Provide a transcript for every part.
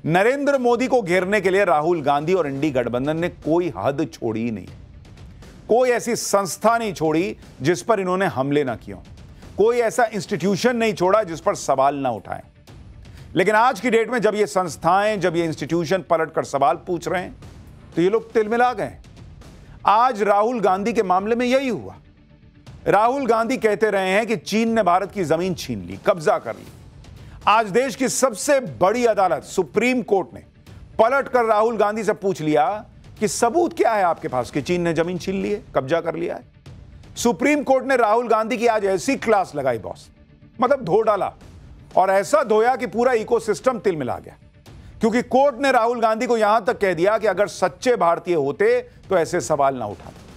नरेंद्र मोदी को घेरने के लिए राहुल गांधी और इंडी गठबंधन ने कोई हद छोड़ी ही नहीं। कोई ऐसी संस्था नहीं छोड़ी जिस पर इन्होंने हमले ना किए, कोई ऐसा इंस्टीट्यूशन नहीं छोड़ा जिस पर सवाल ना उठाएं। लेकिन आज की डेट में जब ये संस्थाएं, जब ये इंस्टीट्यूशन पलटकर सवाल पूछ रहे हैं तो ये लोग तिलमिला गए। आज राहुल गांधी के मामले में यही हुआ। राहुल गांधी कहते रहे हैं कि चीन ने भारत की जमीन छीन ली, कब्जा कर ली। आज देश की सबसे बड़ी अदालत सुप्रीम कोर्ट ने पलटकर राहुल गांधी से पूछ लिया कि सबूत क्या है आपके पास कि चीन ने जमीन छीन ली है, कब्जा कर लिया है। सुप्रीम कोर्ट ने राहुल गांधी की आज ऐसी क्लास लगाई बॉस, मतलब धो डाला, और ऐसा धोया कि पूरा इकोसिस्टम तिलमिला गया। क्योंकि कोर्ट ने राहुल गांधी को यहां तक कह दिया कि अगर सच्चे भारतीय होते तो ऐसे सवाल ना उठाते।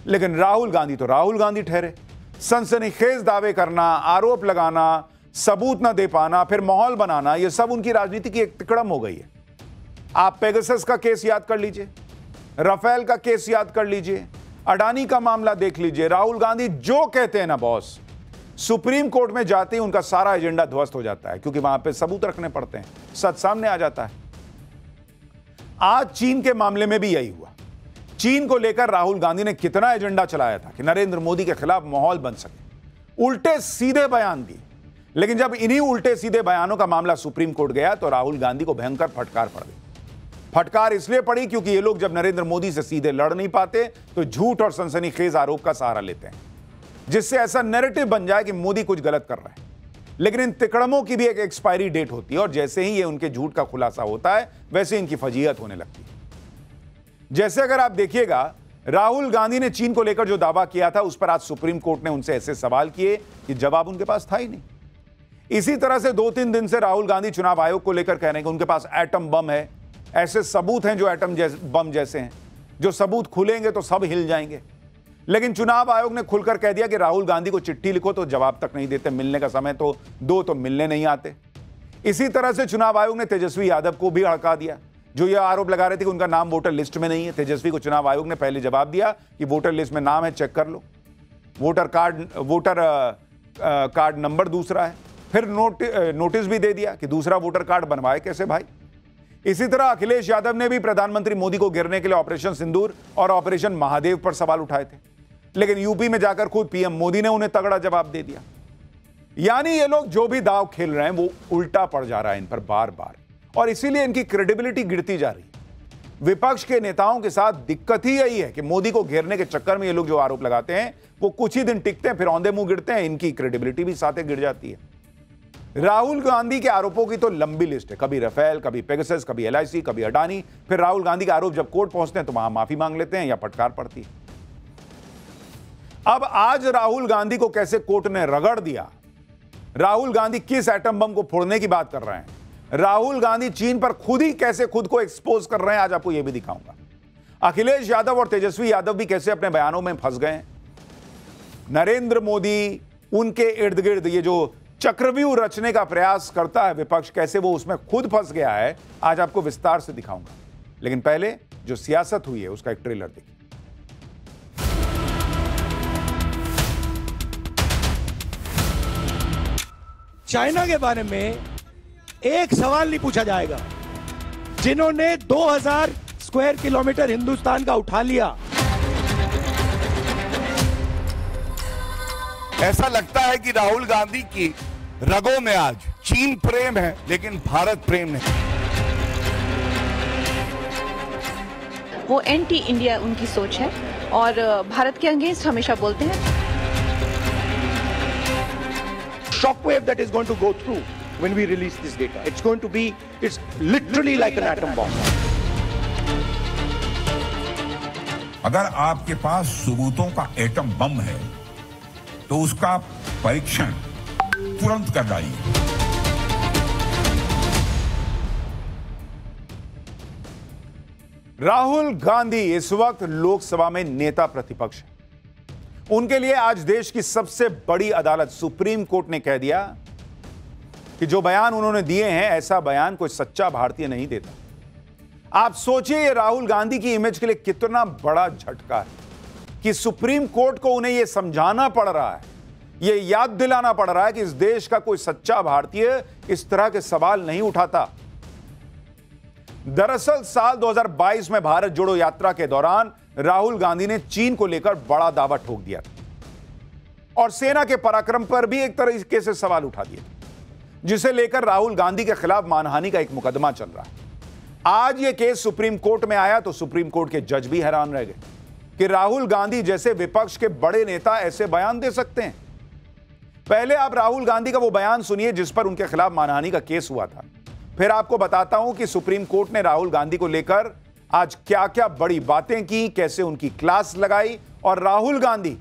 लेकिन राहुल गांधी तो राहुल गांधी ठहरे। सनसनीखेज दावे करना, आरोप लगाना, सबूत ना दे पाना, फिर माहौल बनाना, यह सब उनकी राजनीति की एक तिकड़म हो गई है। आप पेगासस का केस याद कर लीजिए, राफेल का केस याद कर लीजिए, अडानी का मामला देख लीजिए। राहुल गांधी जो कहते हैं ना बॉस, सुप्रीम कोर्ट में जाते ही उनका सारा एजेंडा ध्वस्त हो जाता है, क्योंकि वहां पे सबूत रखने पड़ते हैं, सच सामने आ जाता है। आज चीन के मामले में भी यही हुआ। चीन को लेकर राहुल गांधी ने कितना एजेंडा चलाया था कि नरेंद्र मोदी के खिलाफ माहौल बन सके, उल्टे सीधे बयान दिए। लेकिन जब इन्हीं उल्टे सीधे बयानों का मामला सुप्रीम कोर्ट गया तो राहुल गांधी को भयंकर फटकार पड़ गई। फटकार इसलिए पड़ी क्योंकि ये लोग जब नरेंद्र मोदी से सीधे लड़ नहीं पाते तो झूठ और सनसनीखेज आरोप का सहारा लेते हैं, जिससे ऐसा नैरेटिव बन जाए कि मोदी कुछ गलत कर रहा है। लेकिन इन तिकड़मों की भी एक एक्सपायरी डेट होती है, और जैसे ही ये उनके झूठ का खुलासा होता है वैसे इनकी फजीहत होने लगती है। जैसे अगर आप देखिएगा, राहुल गांधी ने चीन को लेकर जो दावा किया था उस पर आज सुप्रीम कोर्ट ने उनसे ऐसे सवाल किए कि जवाब उनके पास था ही नहीं। इसी तरह से 2-3 दिन से राहुल गांधी चुनाव आयोग को लेकर कह रहे हैं कि उनके पास एटम बम है, ऐसे सबूत हैं जो एटम बम जैसे हैं, जो सबूत खुलेंगे तो सब हिल जाएंगे। लेकिन चुनाव आयोग ने खुलकर कह दिया कि राहुल गांधी को चिट्ठी लिखो तो जवाब तक नहीं देते, मिलने का समय तो दो तो मिलने नहीं आते। इसी तरह से चुनाव आयोग ने तेजस्वी यादव को भी हड़का दिया, जो यह आरोप लगा रहे थे कि उनका नाम वोटर लिस्ट में नहीं है। तेजस्वी को चुनाव आयोग ने पहले जवाब दिया कि वोटर लिस्ट में नाम है, चेक कर लो, वोटर कार्ड नंबर दूसरा है। फिर नोटिस भी दे दिया कि दूसरा वोटर कार्ड बनवाए कैसे भाई। इसी तरह अखिलेश यादव ने भी प्रधानमंत्री मोदी को घेरने के लिए ऑपरेशन सिंदूर और ऑपरेशन महादेव पर सवाल उठाए थे, लेकिन यूपी में जाकर खुद पीएम मोदी ने उन्हें तगड़ा जवाब दे दिया। यानी ये लोग जो भी दांव खेल रहे हैं वो उल्टा पड़ जा रहा है इन पर बार बार, और इसीलिए इनकी क्रेडिबिलिटी गिरती जा रही है। विपक्ष के नेताओं के साथ दिक्कत ही यही है कि मोदी को घेरने के चक्कर में ये लोग जो आरोप लगाते हैं वो कुछ ही दिन टिकते हैं, फिर औंधे मुंह गिरते हैं, इनकी क्रेडिबिलिटी भी साथ गिर जाती है। राहुल गांधी के आरोपों की तो लंबी लिस्ट है, कभी राफेल, कभी पेगासस, कभी LIC, कभी अडानी। फिर राहुल गांधी के आरोप जब कोर्ट पहुंचते हैं तो वहां माफी मांग लेते हैं या फटकार पड़ती है। अब आज राहुल गांधी को कैसे कोर्ट ने रगड़ दिया, राहुल गांधी किस एटम बम को फोड़ने की बात कर रहे हैं, राहुल गांधी चीन पर खुद ही कैसे खुद को एक्सपोज कर रहे हैं, आज आपको यह भी दिखाऊंगा। अखिलेश यादव और तेजस्वी यादव भी कैसे अपने बयानों में फंस गए हैं। नरेंद्र मोदी, उनके इर्द गिर्द ये जो चक्रव्यूह रचने का प्रयास करता है विपक्ष, कैसे वो उसमें खुद फंस गया है, आज आपको विस्तार से दिखाऊंगा। लेकिन पहले जो सियासत हुई है उसका एक ट्रेलर देखिए। चाइना के बारे में एक सवाल नहीं पूछा जाएगा। जिन्होंने 2000 स्क्वायर किलोमीटर हिंदुस्तान का उठा लिया, ऐसा लगता है कि राहुल गांधी की रगों में आज चीन प्रेम है लेकिन भारत प्रेम नहीं। वो एंटी इंडिया उनकी सोच है और भारत के अगेंस्ट हमेशा बोलते हैं। shockwave that is going to go through when we release this data. It's literally like an atom bomb. अगर आपके पास सबूतों का एटम बम है तो उसका परीक्षण तुरंत कर डालिए। राहुल गांधी इस वक्त लोकसभा में नेता प्रतिपक्ष है। उनके लिए आज देश की सबसे बड़ी अदालत सुप्रीम कोर्ट ने कह दिया कि जो बयान उन्होंने दिए हैं, ऐसा बयान कोई सच्चा भारतीय नहीं देता। आप सोचिए ये राहुल गांधी की इमेज के लिए कितना बड़ा झटका है कि सुप्रीम कोर्ट को उन्हें यह समझाना पड़ रहा है, यह याद दिलाना पड़ रहा है कि इस देश का कोई सच्चा भारतीय इस तरह के सवाल नहीं उठाता। दरअसल साल 2022 में भारत जोड़ो यात्रा के दौरान राहुल गांधी ने चीन को लेकर बड़ा दावा ठोक दिया था और सेना के पराक्रम पर भी एक तरीके से सवाल उठा दिया, जिसे लेकर राहुल गांधी के खिलाफ मानहानि का एक मुकदमा चल रहा है। आज यह केस सुप्रीम कोर्ट में आया तो सुप्रीम कोर्ट के जज भी हैरान रह गए कि राहुल गांधी जैसे विपक्ष के बड़े नेता ऐसे बयान दे सकते हैं। पहले आप राहुल गांधी का वो बयान सुनिए जिस पर उनके खिलाफ मानहानि का केस हुआ था, फिर आपको बताता हूं कि सुप्रीम कोर्ट ने राहुल गांधी को लेकर आज क्या क्या बड़ी बातें की, कैसे उनकी क्लास लगाई, और राहुल गांधी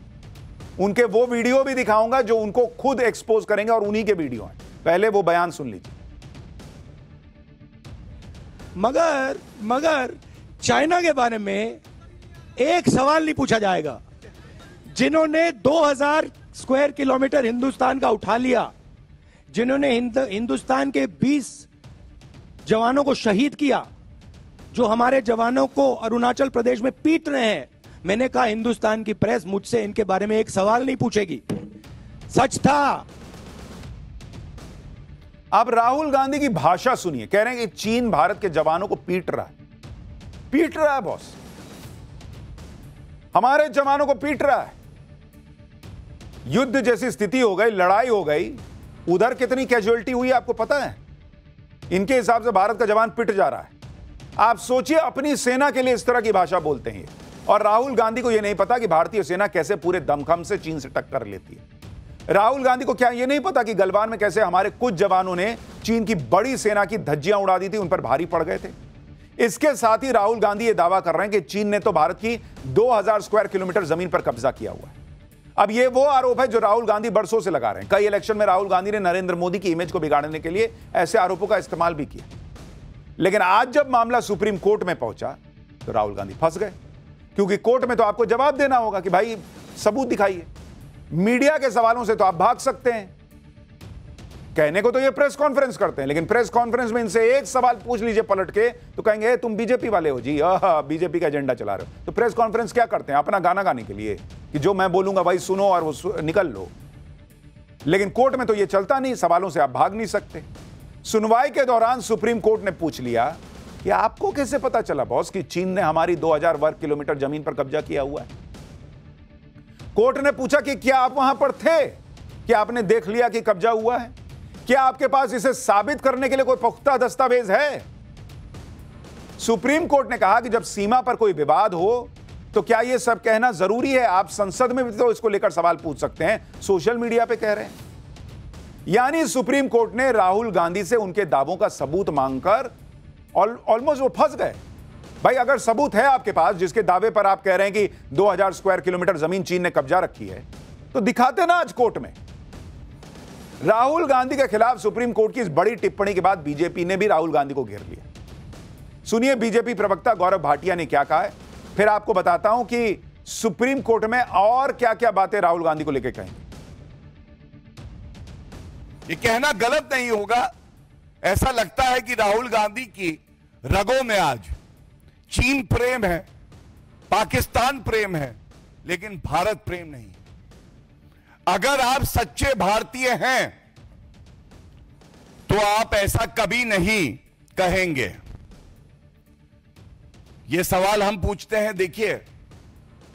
उनके वो वीडियो भी दिखाऊंगा जो उनको खुद एक्सपोज करेंगे और उन्हीं के वीडियो हैं। पहले वो बयान सुन लीजिए। मगर चाइना के बारे में एक सवाल नहीं पूछा जाएगा। जिन्होंने 2000 स्क्वायर किलोमीटर हिंदुस्तान का उठा लिया, जिन्होंने हिंदुस्तान के 20 जवानों को शहीद किया, जो हमारे जवानों को अरुणाचल प्रदेश में पीट रहे हैं, मैंने कहा हिंदुस्तान की प्रेस मुझसे इनके बारे में एक सवाल नहीं पूछेगी। सच था। आप राहुल गांधी की भाषा सुनिए, कह रहे हैं कि चीन भारत के जवानों को पीट रहा है बॉस, हमारे जवानों को पीट रहा है। युद्ध जैसी स्थिति हो गई, लड़ाई हो गई, उधर कितनी कैजुअलिटी हुई आपको पता है? इनके हिसाब से भारत का जवान पिट जा रहा है। आप सोचिए, अपनी सेना के लिए इस तरह की भाषा बोलते हैं। और राहुल गांधी को यह नहीं पता कि भारतीय सेना कैसे पूरे दमखम से चीन से टक्कर लेती है। राहुल गांधी को क्या यह नहीं पता कि गलवान में कैसे हमारे कुछ जवानों ने चीन की बड़ी सेना की धज्जियां उड़ा दी थी, उन पर भारी पड़ गए थे। इसके साथ ही राहुल गांधी यह दावा कर रहे हैं कि चीन ने तो भारत की 2000 स्क्वायर किलोमीटर जमीन पर कब्जा किया हुआ है। अब यह वो आरोप है जो राहुल गांधी बरसों से लगा रहे हैं। कई इलेक्शन में राहुल गांधी ने नरेंद्र मोदी की इमेज को बिगाड़ने के लिए ऐसे आरोपों का इस्तेमाल भी किया, लेकिन आज जब मामला सुप्रीम कोर्ट में पहुंचा तो राहुल गांधी फंस गए, क्योंकि कोर्ट में तो आपको जवाब देना होगा कि भाई सबूत दिखाइए। मीडिया के सवालों से तो आप भाग सकते हैं, कहने को तो ये प्रेस कॉन्फ्रेंस करते हैं, लेकिन प्रेस कॉन्फ्रेंस में इनसे एक सवाल पूछ लीजिए पलट के तो कहेंगे तुम बीजेपी वाले हो जी, बीजेपी का एजेंडा चला रहे हो। तो प्रेस कॉन्फ्रेंस क्या करते हैं? अपना गाना गाने के लिए कि जो मैं बोलूंगा भाई सुनो और वो निकल लो। लेकिन कोर्ट में तो ये चलता नहीं, सवालों से आप भाग नहीं सकते। सुनवाई के दौरान सुप्रीम कोर्ट ने पूछ लिया कि आपको कैसे पता चला बॉस कि चीन ने हमारी 2000 वर्ग किलोमीटर जमीन पर कब्जा किया हुआ है? कोर्ट ने पूछा कि क्या आप वहां पर थे, क्या आपने देख लिया कि कब्जा हुआ है, क्या आपके पास इसे साबित करने के लिए कोई पुख्ता दस्तावेज है? सुप्रीम कोर्ट ने कहा कि जब सीमा पर कोई विवाद हो तो क्या यह सब कहना जरूरी है? आप संसद में भी तो इसको लेकर सवाल पूछ सकते हैं, सोशल मीडिया पे कह रहे हैं। यानी सुप्रीम कोर्ट ने राहुल गांधी से उनके दावों का सबूत मांगकर ऑलमोस्ट वो फंस गए। भाई अगर सबूत है आपके पास जिसके दावे पर आप कह रहे हैं कि 2000 स्क्वायर किलोमीटर जमीन चीन ने कब्जा रखी है, तो दिखाते ना आज कोर्ट में। राहुल गांधी के खिलाफ सुप्रीम कोर्ट की इस बड़ी टिप्पणी के बाद बीजेपी ने भी राहुल गांधी को घेर लिया। सुनिए बीजेपी प्रवक्ता गौरव भाटिया ने क्या कहा है, फिर आपको बताता हूं कि सुप्रीम कोर्ट में और क्या क्या बातें राहुल गांधी को लेकर कहेंगे। ये कहना गलत नहीं होगा, ऐसा लगता है कि राहुल गांधी की रगों में आज चीन प्रेम है, पाकिस्तान प्रेम है, लेकिन भारत प्रेम नहीं। अगर आप सच्चे भारतीय हैं तो आप ऐसा कभी नहीं कहेंगे। यह सवाल हम पूछते हैं। देखिए,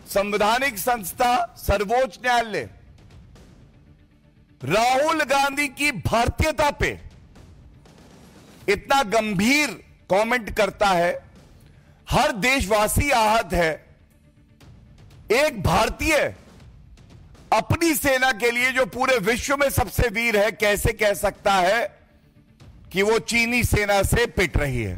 संवैधानिक संस्था सर्वोच्च न्यायालय राहुल गांधी की भारतीयता पे इतना गंभीर कमेंट करता है, हर देशवासी आहत है। एक भारतीय अपनी सेना के लिए जो पूरे विश्व में सबसे वीर है, कैसे कह सकता है कि वो चीनी सेना से पिट रही है?